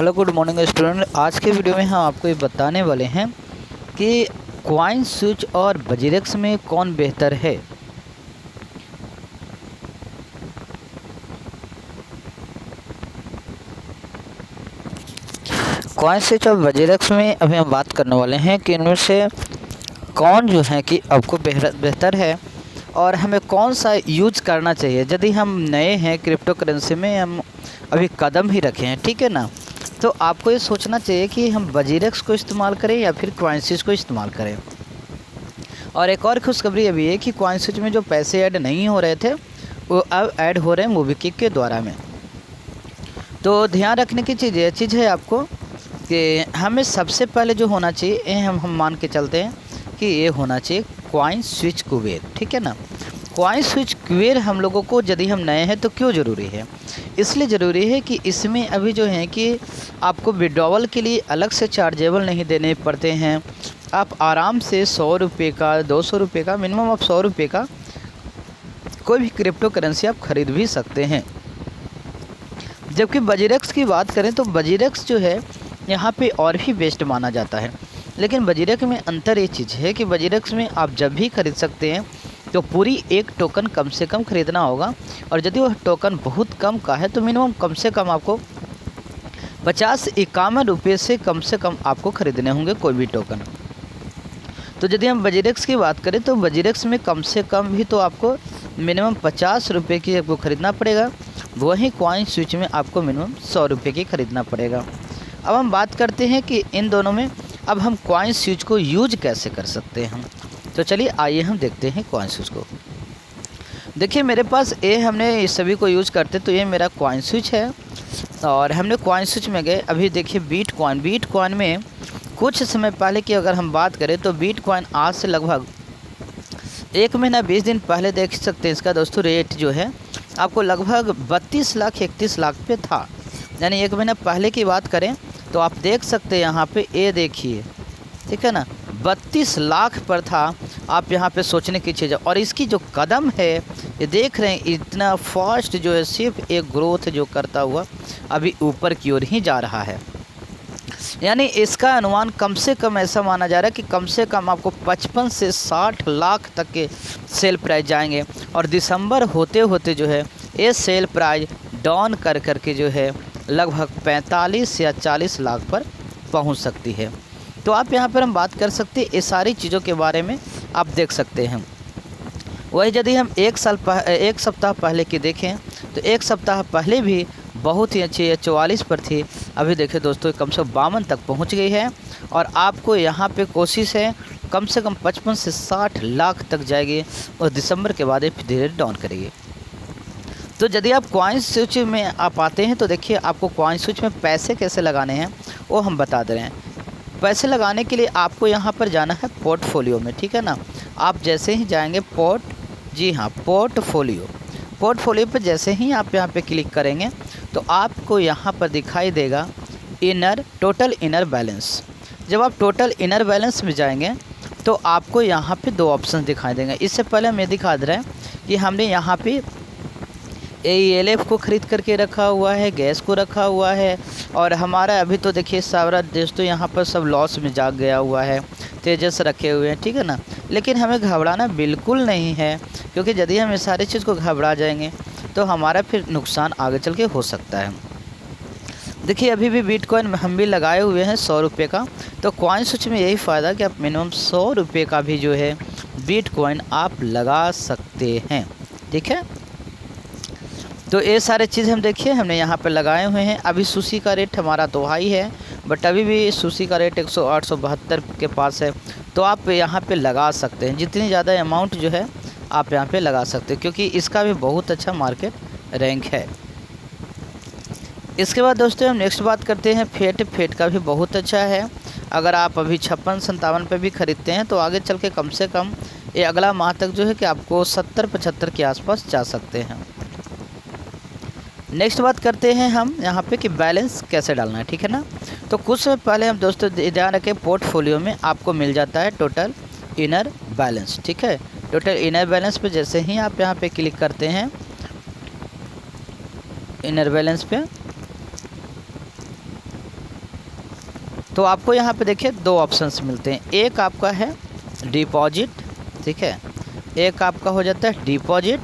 Hello good morning student. आज के video में हम आपको ये बताने वाले हैं कि कॉइन स्विच और बजीरेक्स में कौन बेहतर है। कॉइन स्विच और बजीरेक्स में अभी हम बात करने वाले हैं कि इनमें से कौन जो है कि आपको बेहतर है और हमें कौन सा यूज करना चाहिए यदि हम नए हैं क्रिप्टो करेंसी में, हम अभी कदम ही रखे हैं, ठीक है ना। तो आपको ये सोचना चाहिए कि हम बजीरेक्स को इस्तेमाल करें या फिर कॉइन स्विच को इस्तेमाल करें। और एक और खुशखबरी अभी है कि कॉइन स्विच में जो पैसे ऐड नहीं हो रहे थे वो अब ऐड हो रहे हैं मोबीक्विक के द्वारा में। तो ध्यान रखने की चीज़ ये चीज़ है आपको कि हमें सबसे पहले जो होना चाहिए ये हम मान के चलते हैं कि ये होना चाहिए कॉइन स्विच कुबेर, ठीक है ना। कॉइन स्विच कुबेर हम लोगों को यदि हम नए हैं तो क्यों ज़रूरी है, इसलिए ज़रूरी है कि इसमें अभी जो है कि आपको विड्रॉवल के लिए अलग से चार्जेबल नहीं देने पड़ते हैं। आप आराम से 100 रुपये का, 200 रुपये का, मिनिमम आप 100 रुपये का कोई भी क्रिप्टो करेंसी आप ख़रीद भी सकते हैं। जबकि बजीरेक्स की बात करें तो बजीरेक्स जो है यहाँ पे और भी बेस्ट माना जाता है, लेकिन बजीरेक्स में अंतर ये चीज़ है कि बजीरेक्स में आप जब भी खरीद सकते हैं तो पूरी एक टोकन कम से कम ख़रीदना होगा, और यदि वह टोकन बहुत कम का है तो मिनिमम कम से कम आपको 50-51 रुपये से कम आपको ख़रीदने होंगे कोई भी टोकन। तो यदि हम बजीरेक्स की बात करें तो बजीरेक्स में कम से कम भी तो आपको मिनिमम 50 रुपये की आपको ख़रीदना पड़ेगा, वहीं कॉइन स्विच में आपको मिनिमम 100 रुपये की ख़रीदना पड़ेगा। अब हम बात करते हैं कि इन दोनों में अब हम कॉइन स्विच को यूज कैसे कर सकते हैं। तो चलिए आइए हम देखते हैं कॉइन स्विच को। देखिए मेरे पास ये हमने इस सभी को यूज करते तो ये मेरा कॉइन स्विच है, और हमने कॉइन स्विच में गए। अभी देखिए बीटकॉइन में कुछ समय पहले की अगर हम बात करें तो बीटकॉइन आज से लगभग 1 महीना 20 दिन पहले देख सकते हैं इसका दोस्तों रेट जो है आपको लगभग 32 लाख 31 लाख पे था। यानी 1 महीना पहले की बात करें तो आप देख सकते हैं यहाँ पे, ये देखिए, ठीक है ना, 32 लाख पर था। आप यहाँ पे सोचने की चीज़ है, और इसकी जो कदम है ये देख रहे हैं इतना फास्ट जो है, सिर्फ एक ग्रोथ जो करता हुआ अभी ऊपर की ओर ही जा रहा है। यानी इसका अनुमान कम से कम ऐसा माना जा रहा है कि कम से कम आपको 55 से 60 लाख तक के सेल प्राइस जाएंगे, और दिसंबर होते होते जो है ये सेल प्राइस डाउन कर के जो है लगभग 45 या 40 लाख पर पहुंच सकती है। तो आप यहाँ पर हम बात कर सकते हैं, ये सारी चीज़ों के बारे में आप देख सकते हैं। वही यदि हम एक सप्ताह पहले की देखें तो एक सप्ताह पहले भी बहुत ही अच्छी है, 44 पर थी। अभी देखिए दोस्तों कम से कम 52 तक पहुँच गई है, और आपको यहाँ पे कोशिश है कम से कम 55 से 60 लाख तक जाएगी, और दिसंबर के बाद धीरे धीरे डाउन करेगी। तो यदि आप कॉइन स्विच में आप आते हैं तो देखिए आपको कॉइन स्विच में पैसे कैसे लगाने हैं वो हम बता दे रहे हैं। पैसे लगाने के लिए आपको यहाँ पर जाना है पोर्टफोलियो में, ठीक है ना। आप जैसे ही जाएंगे पोर्टफोलियो पर जैसे ही आप यहाँ पे क्लिक करेंगे तो आपको यहाँ पर दिखाई देगा टोटल इनर बैलेंस। जब आप टोटल इनर बैलेंस में जाएंगे तो आपको यहाँ पे 2 ऑप्शन दिखाई देंगे। इससे पहले हम ये दिखा दे रहे हैं कि हमने यहाँ पे AELF को ख़रीद करके रखा हुआ है, गैस को रखा हुआ है, और हमारा अभी तो देखिए सारा देश तो यहाँ पर सब लॉस में जा गया हुआ है, तेजस रखे हुए हैं, ठीक है ना। लेकिन हमें घबराना बिल्कुल नहीं है, क्योंकि यदि हम इस सारी चीज़ को घबरा जाएंगे तो हमारा फिर नुकसान आगे चल के हो सकता है। देखिए अभी भी बिटकॉइन हम भी लगाए हुए हैं 100 रुपये का। तो कॉइन स्विच में यही फ़ायदा कि आप मिनिमम 100 रुपये का भी जो है बिटकॉइन आप लगा सकते हैं, ठीक है। तो ये सारे चीज़ हम देखिए हमने यहाँ पर लगाए हुए हैं। अभी सुशी का रेट हमारा तो हाई है, बट अभी भी सुशी का रेट 108-172 के पास है। तो आप यहाँ पे लगा सकते हैं, जितनी ज़्यादा अमाउंट जो है आप यहाँ पे लगा सकते हैं, क्योंकि इसका भी बहुत अच्छा मार्केट रैंक है। इसके बाद दोस्तों हम नेक्स्ट बात करते हैं फेट का भी बहुत अच्छा है। अगर आप अभी 56-57 पे भी ख़रीदते हैं तो आगे चल के कम से कम ये अगला माह तक जो है कि आपको 70-75 के आसपास जा सकते हैं। नेक्स्ट बात करते हैं हम यहाँ पे कि बैलेंस कैसे डालना है, ठीक है ना। तो कुछ समय पहले हम दोस्तों ध्यान रखें पोर्टफोलियो में आपको मिल जाता है टोटल इनर बैलेंस, ठीक है। टोटल इनर बैलेंस पे जैसे ही आप यहाँ पे क्लिक करते हैं इनर बैलेंस पे, तो आपको यहाँ पे देखिए दो ऑप्शंस मिलते हैं, एक आपका है डिपॉजिट, ठीक है, एक आपका हो जाता है डिपॉजिट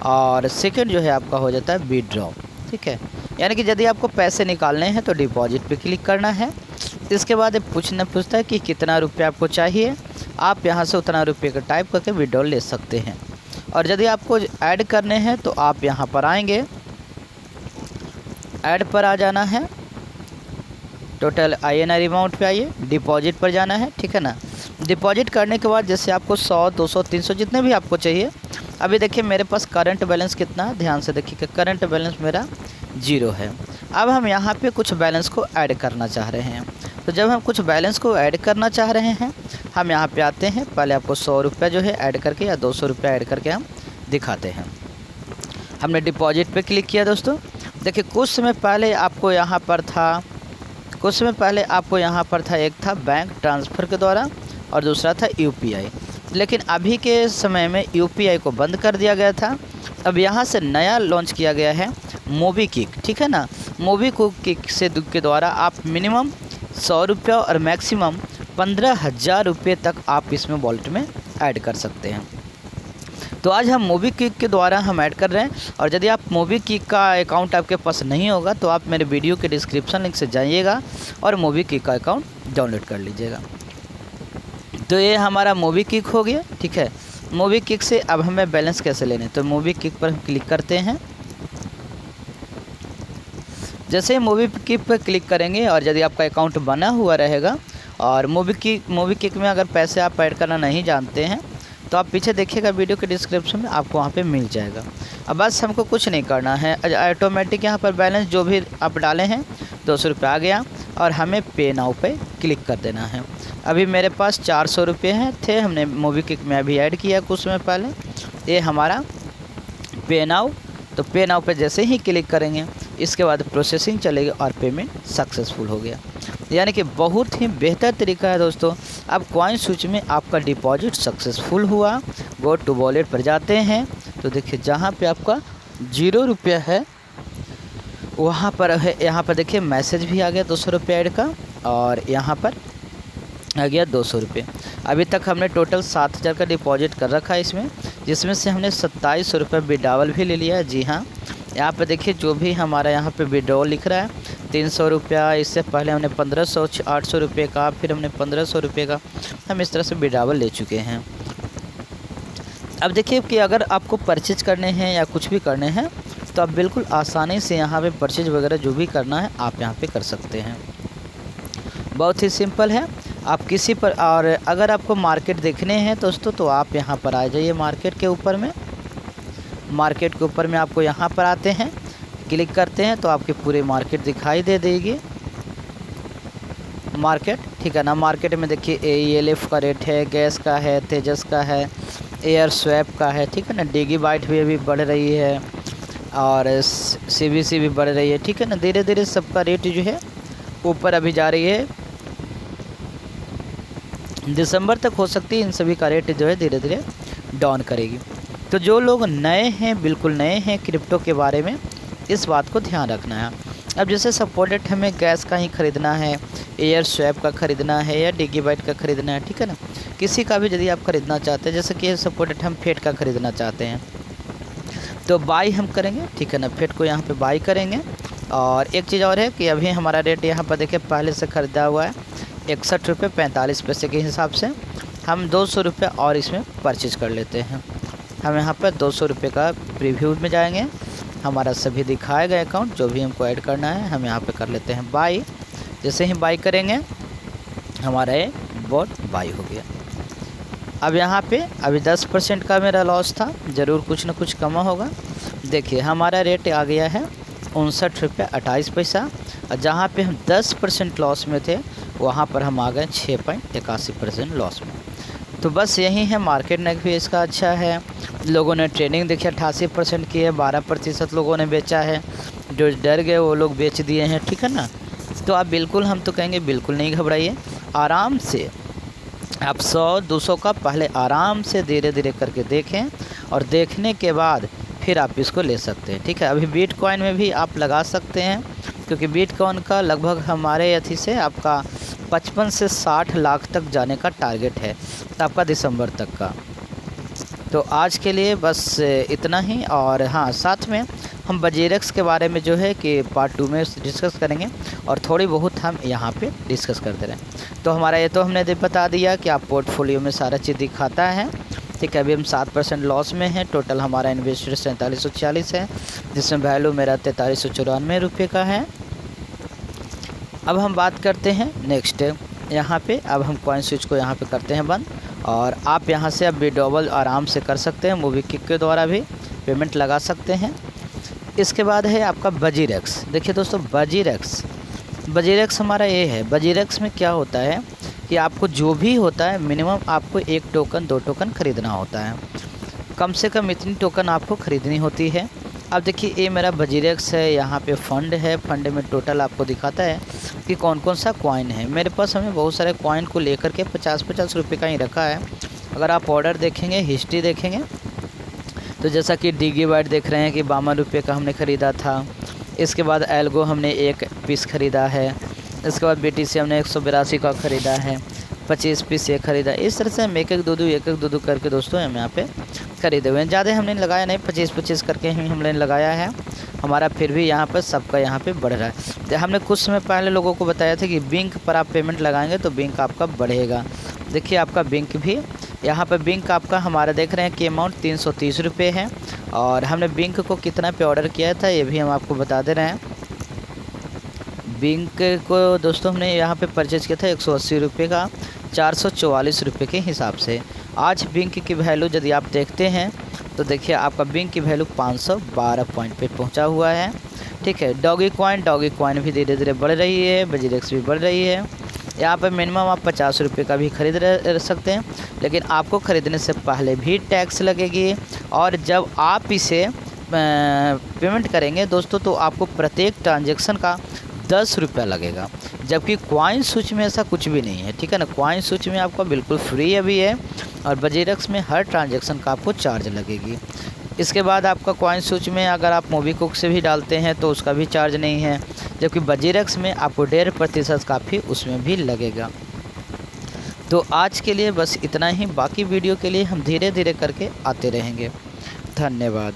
और सेकंड जो है आपका हो जाता है विड्रॉ, ठीक है। यानी कि यदि आपको पैसे निकालने हैं तो डिपॉजिट पे क्लिक करना है। इसके बाद पूछता है कि कितना रुपये आपको चाहिए, आप यहाँ से उतना रुपये का टाइप करके विड्रॉ ले सकते हैं। और यदि आपको ऐड करने हैं तो आप यहाँ पर आएंगे, ऐड पर आ जाना है, टोटल INR अमाउंट पे आइए, डिपॉजिट पर जाना है, ठीक है ना। डिपॉजिट करने के बाद जैसे आपको 100, 200, 300 जितने भी आपको चाहिए। अभी देखिए मेरे पास करंट बैलेंस कितना है, ध्यान से देखिए कि करंट बैलेंस मेरा 0 है। अब हम यहाँ पे कुछ बैलेंस को ऐड करना चाह रहे हैं। तो जब हम कुछ बैलेंस को ऐड करना चाह रहे हैं, हम यहाँ पे आते हैं, पहले आपको 100 रुपये जो है ऐड करके या 200 रुपये ऐड करके हम दिखाते हैं। हमने डिपॉजिट पे क्लिक किया दोस्तों। देखिए कुछ समय पहले आपको यहाँ पर था एक था बैंक ट्रांसफ़र के द्वारा और दूसरा था UPI, लेकिन अभी के समय में UPI को बंद कर दिया गया था। अब यहाँ से नया लॉन्च किया गया है मोबीक्विक, ठीक है ना। मोबीक्विक से के द्वारा आप मिनिमम 100 रुपये और मैक्सिमम 15,000 रुपये तक आप इसमें वॉलेट में ऐड कर सकते हैं। तो आज हम मोबीक्विक के द्वारा हम ऐड कर रहे हैं। और यदि आप मोबीक्विक का अकाउंट आपके पास नहीं होगा तो आप मेरे वीडियो के डिस्क्रिप्शन लिंक से जाइएगा और मोबीक्विक का अकाउंट डाउनलोड कर लीजिएगा। तो ये हमारा मोबीक्विक हो गया, ठीक है। मोबीक्विक से अब हमें बैलेंस कैसे लेने, तो मोबीक्विक पर हम क्लिक करते हैं। जैसे ही मोबीक्विक पर क्लिक करेंगे और यदि आपका अकाउंट बना हुआ रहेगा और मोबीक्विक में अगर पैसे आप ऐड करना नहीं जानते हैं तो आप पीछे देखिएगा वीडियो के डिस्क्रिप्शन में, आपको वहाँ पे मिल जाएगा। अब बस हमको कुछ नहीं करना है, ऑटोमेटिक यहाँ पर बैलेंस जो भी आप डाले हैं 200 रुपये आ गया और हमें पे नाउ पे क्लिक कर देना है। अभी मेरे पास 400 रुपये हैं थे, हमने मोबीक्विक में अभी ऐड किया कुछ समय पहले। ये हमारा पे नाउ, तो पे नाउ पे जैसे ही क्लिक करेंगे इसके बाद प्रोसेसिंग चलेगी और पेमेंट सक्सेसफुल हो गया। यानी कि बहुत ही बेहतर तरीका है दोस्तों। अब कॉइन स्विच में आपका डिपॉजिट सक्सेसफुल हुआ, गो टू वॉलेट पर जाते हैं तो देखिए जहाँ पे आपका 0 रुपया है वहाँ पर है, यहाँ पर देखिए मैसेज भी आ गया 200 रुपये ऐड का और यहाँ पर आ गया 200 रुपये। अभी तक हमने टोटल 7,000 का डिपॉजिट कर रखा है इसमें, जिसमें से हमने 2700 रुपये विड्रॉवल भी ले लिया है। जी हाँ, यहाँ पे देखिए जो भी हमारा यहाँ पे विड्रॉवल लिख रहा है 300 रुपया, इससे पहले हमने 1500, 800 रुपये का, फिर हमने 1500 रुपये का, हम इस तरह से विड्रॉवल ले चुके हैं। अब देखिए कि अगर आपको परचेज करने हैं या कुछ भी करने हैं तो आप बिल्कुल आसानी से यहाँ पे परचेज वगैरह जो भी करना है आप यहाँ पे कर सकते हैं। बहुत ही सिंपल है। आप किसी पर, और अगर आपको मार्केट देखने हैं दोस्तों तो आप यहाँ पर आ जाइए मार्केट के ऊपर में। मार्केट के ऊपर में आपको यहाँ पर आते हैं, क्लिक करते हैं तो आपकी पूरी मार्केट दिखाई दे देगी। मार्केट, ठीक है ना। मार्केट में देखिए AELF का रेट है, गैस का है, तेजस का है, एयर स्वैप का है, ठीक है ना। डिगी बाइट भी अभी बढ़ रही है और CBC भी बढ़ रही है, ठीक है ना। धीरे धीरे सबका रेट जो है ऊपर अभी जा रही है। दिसंबर तक हो सकती है इन सभी का रेट जो है धीरे धीरे डाउन करेगी। तो जो लोग नए हैं, बिल्कुल नए हैं क्रिप्टो के बारे में, इस बात को ध्यान रखना है। अब जैसे सपोर्टेड हमें गैस का ही ख़रीदना है, एयर स्वैप का ख़रीदना है या डिगी बाइट का ख़रीदना है, ठीक है ना। किसी का भी यदि आप ख़रीदना चाहते हैं, जैसे कि सपोर्टेड हम फेट का ख़रीदना चाहते हैं तो बाई हम करेंगे, ठीक है ना। फेट को यहाँ पे बाई करेंगे। और एक चीज़ और है कि अभी हमारा रेट यहाँ पर देखिए पहले से ख़रीदा हुआ है 61 रुपये 45 पैसे के हिसाब से। हम 200 रुपये और इसमें परचेज कर लेते हैं। हम यहाँ पर 200 रुपये का प्रीव्यू में जाएंगे, हमारा सभी दिखाएगा अकाउंट जो भी हमको ऐड करना है, हम यहाँ पे कर लेते हैं बाई। जैसे ही बाई करेंगे हमारा ये बोट बाई हो गया। अब यहाँ पे अभी 10% का मेरा लॉस था, ज़रूर कुछ ना कुछ कमा होगा। देखिए हमारा रेट आ गया है 59 रुपये 28 पैसा, और जहाँ पे हम 10% लॉस में थे वहाँ पर हम आ गए 6.81% लॉस में। तो बस यही है। मार्केट नेक भी इसका अच्छा है। लोगों ने ट्रेडिंग देखिए 88% की है, 12% लोगों ने बेचा है, जो डर गए वो लोग बेच दिए हैं, ठीक है ना। तो आप बिल्कुल, हम तो कहेंगे बिल्कुल नहीं घबराइए, आराम से आप 100-200 का पहले आराम से धीरे धीरे करके देखें और देखने के बाद फिर आप इसको ले सकते हैं, ठीक है। अभी बिटकॉइन में भी आप लगा सकते हैं, क्योंकि बिटकॉइन का लगभग हमारे अथी से आपका 55 से 60 लाख तक जाने का टारगेट है आपका दिसंबर तक का। तो आज के लिए बस इतना ही। और हाँ, साथ में हम बजीरेक्स के बारे में जो है कि पार्ट 2 में डिस्कस करेंगे और थोड़ी बहुत हम यहाँ पे डिस्कस करते रहें। तो हमारा ये तो हमने बता दिया कि आप पोर्टफोलियो में सारा चीज़ दिखाता है। ठीक है, अभी हम 7% लॉस में हैं। टोटल हमारा इन्वेस्टमेंट 4740 है, जिसमें वैल्यू मेरा 4394 रुपये का है। अब हम बात करते हैं नेक्स्ट यहाँ पे। अब हम कॉइन स्विच को यहाँ पे करते हैं बंद, और आप यहाँ से अब विड्रॉवल आराम से कर सकते हैं। मोबीक्विक के द्वारा भी पेमेंट लगा सकते हैं। इसके बाद है आपका बजीरेक्स। देखिए दोस्तों, बजीरेक्स हमारा ये है। बजीरेक्स में क्या होता है कि आपको जो भी होता है मिनिमम आपको 1 टोकन 2 टोकन ख़रीदना होता है। कम से कम इतनी टोकन आपको ख़रीदनी होती है। अब देखिए, ये मेरा बजीरेक्स है। यहाँ पे फंड है। फंड में टोटल आपको दिखाता है कि कौन कौन सा कॉइन है। मेरे पास हमें बहुत सारे कॉइन को लेकर के 50-50 रुपये का ही रखा है। अगर आप ऑर्डर देखेंगे, हिस्ट्री देखेंगे, तो जैसा कि डिगीबाइट देख रहे हैं कि 52 रुपये का हमने ख़रीदा था। इसके बाद एल्गो हमने 1 पीस ख़रीदा है। इसके बाद BTC हमने 182 का ख़रीदा है। 25 पीस ये ख़रीदा। इस तरह से हम एक एक दो दो करके दोस्तों हम यहाँ पे ख़रीदे हुए हैं। ज़्यादा हमने लगाया नहीं, 25-25 करके ही हमने लगाया है। हमारा फिर भी यहाँ पर सबका यहाँ पे बढ़ रहा है। तो हमने कुछ समय पहले लोगों को बताया था कि बिंक पर आप पेमेंट लगाएंगे तो बिंक आपका बढ़ेगा। देखिए, आपका बिंक भी यहाँ पर बिंक आपका हमारा देख रहे हैं कि अमाउंट 330 रुपये है। और हमने बिंक को कितना पे ऑर्डर किया था ये भी हम आपको बता दे रहे हैं। बिंक को दोस्तों हमने यहाँ पे परचेज़ किया था 180 रुपये का, 444 रुपये के हिसाब से। आज बिंक की वैल्यू यदि आप देखते हैं तो देखिए आपका बिंक की वैल्यू 512 पॉइंट पे पहुंचा हुआ है। ठीक है, डॉगी कॉइन भी धीरे धीरे बढ़ रही है। बजीरेक्स भी बढ़ रही है। यहाँ पर मिनिमम आप 50 रुपये का भी खरीद सकते हैं, लेकिन आपको ख़रीदने से पहले भी टैक्स लगेगी। और जब आप इसे पेमेंट करेंगे दोस्तों तो आपको प्रत्येक ट्रांजैक्शन का 10 रुपया लगेगा। जबकि कॉइन स्विच में ऐसा कुछ भी नहीं है। ठीक है ना, कॉइन स्विच में आपका बिल्कुल फ्री अभी है, और बजीरेक्स में हर ट्रांजैक्शन का आपको चार्ज लगेगी। इसके बाद आपका कॉइन स्विच में अगर आप मोबीक्विक से भी डालते हैं तो उसका भी चार्ज नहीं है, जबकि बजीरेक्स में आपको 1.5% काफ़ी उसमें भी लगेगा। तो आज के लिए बस इतना ही। बाकी वीडियो के लिए हम धीरे धीरे करके आते रहेंगे। धन्यवाद।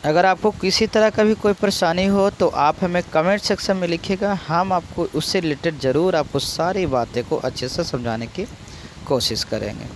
अगर आपको किसी तरह का भी कोई परेशानी हो तो आप हमें कमेंट सेक्शन में लिखिएगा। हम आपको उससे रिलेटेड ज़रूर आपको सारी बातें को अच्छे से समझाने की कोशिश करेंगे।